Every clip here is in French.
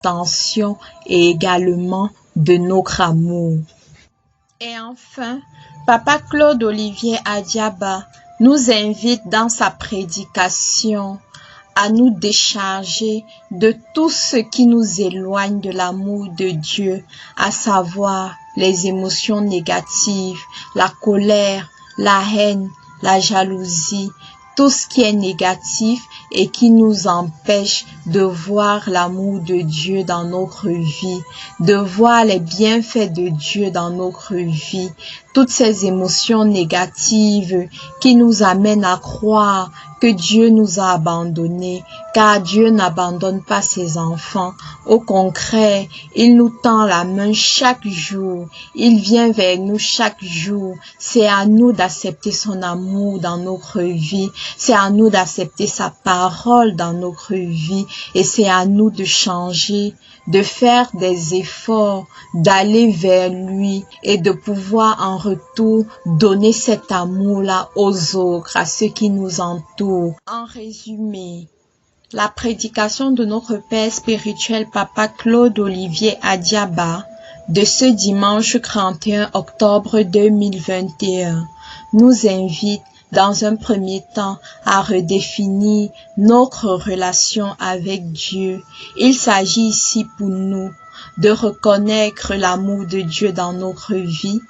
attention et également de notre amour. Et enfin, Papa Claude Olivier Adiaba nous invite dans sa prédication à nous décharger de tout ce qui nous éloigne de l'amour de Dieu, à savoir les émotions négatives, la colère, la haine, la jalousie, tout ce qui est négatif et qui nous empêche de voir l'amour de Dieu dans notre vie, de voir les bienfaits de Dieu dans notre vie, toutes ces émotions négatives qui nous amènent à croire que Dieu nous a abandonnés, car Dieu n'abandonne pas ses enfants. Au contraire, il nous tend la main chaque jour, il vient vers nous chaque jour. C'est à nous d'accepter son amour dans notre vie, c'est à nous d'accepter sa parole dans notre vie, et c'est à nous de changer, de faire des efforts, d'aller vers lui et de pouvoir en retour donner cet amour-là aux autres, à ceux qui nous entourent. En résumé, la prédication de notre Père spirituel Papa Claude Olivier Adiaba de ce dimanche 31 octobre 2021 nous invite dans un premier temps à redéfinir notre relation avec Dieu. Il s'agit ici pour nous de reconnaître l'amour de Dieu dans notre vie,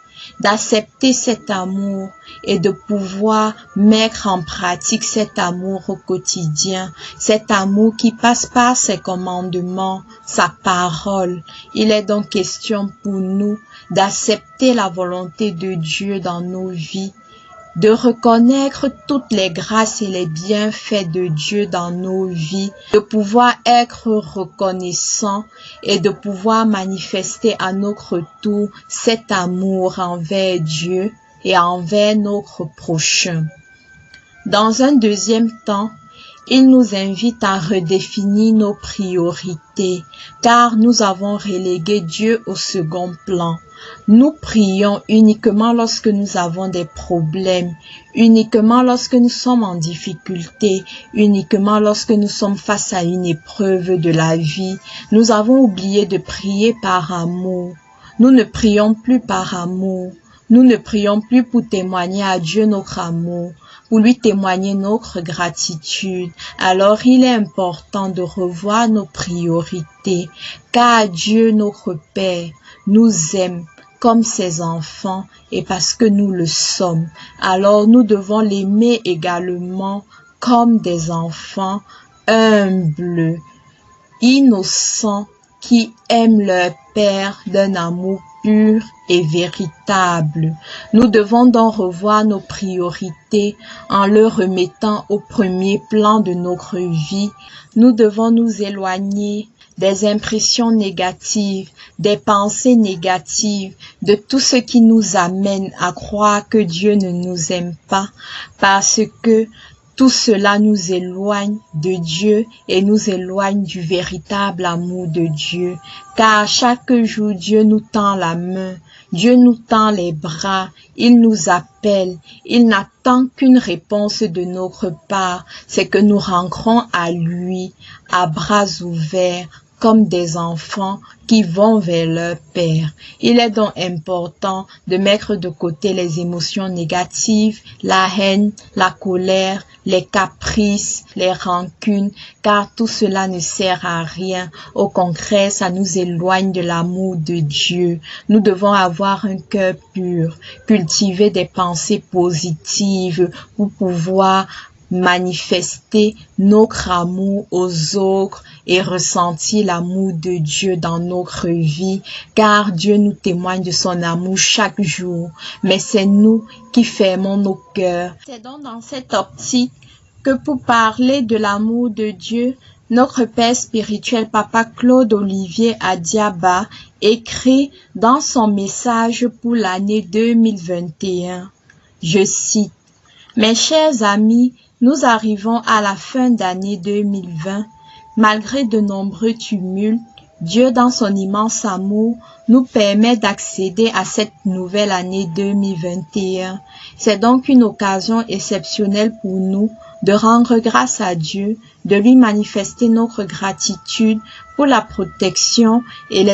d'accepter cet amour et de pouvoir mettre en pratique cet amour au quotidien, cet amour qui passe par ses commandements, sa parole. Il est donc question pour nous d'accepter la volonté de Dieu dans nos vies, de reconnaître toutes les grâces et les bienfaits de Dieu dans nos vies, de pouvoir être reconnaissant et de pouvoir manifester à notre tour cet amour envers Dieu et envers notre prochain. Dans un deuxième temps, il nous invite à redéfinir nos priorités, car nous avons relégué Dieu au second plan. Nous prions uniquement lorsque nous avons des problèmes, uniquement lorsque nous sommes en difficulté, uniquement lorsque nous sommes face à une épreuve de la vie. Nous avons oublié de prier par amour. Nous ne prions plus par amour. Nous ne prions plus pour témoigner à Dieu notre amour, pour lui témoigner notre gratitude. Alors il est important de revoir nos priorités, car Dieu notre Père nous aime comme ses enfants et parce que nous le sommes. Alors nous devons l'aimer également comme des enfants humbles, innocents, qui aiment leur Père d'un amour pur et véritable. Nous devons donc revoir nos priorités en le remettant au premier plan de notre vie. Nous devons nous éloigner des impressions négatives, des pensées négatives, de tout ce qui nous amène à croire que Dieu ne nous aime pas, parce que tout cela nous éloigne de Dieu et nous éloigne du véritable amour de Dieu. Car chaque jour, Dieu nous tend la main, Dieu nous tend les bras, il nous appelle, il n'attend qu'une réponse de notre part, c'est que nous rentrons à lui, à bras ouverts, comme des enfants qui vont vers leur Père. Il est donc important de mettre de côté les émotions négatives, la haine, la colère, les caprices, les rancunes, car tout cela ne sert à rien. Au contraire, ça nous éloigne de l'amour de Dieu. Nous devons avoir un cœur pur, cultiver des pensées positives pour pouvoir manifester notre amour aux autres et ressentir l'amour de Dieu dans notre vie, car Dieu nous témoigne de son amour chaque jour, mais c'est nous qui fermons nos cœurs. C'est donc dans cette optique que pour parler de l'amour de Dieu, notre Père spirituel Papa Claude Olivier Adiaba écrit dans son message pour l'année 2021, je cite: « Mes chers amis, nous arrivons à la fin d'année 2020. Malgré de nombreux tumultes, Dieu, dans son immense amour, nous permet d'accéder à cette nouvelle année 2021. C'est donc une occasion exceptionnelle pour nous de rendre grâce à Dieu, de lui manifester notre gratitude pour la protection et les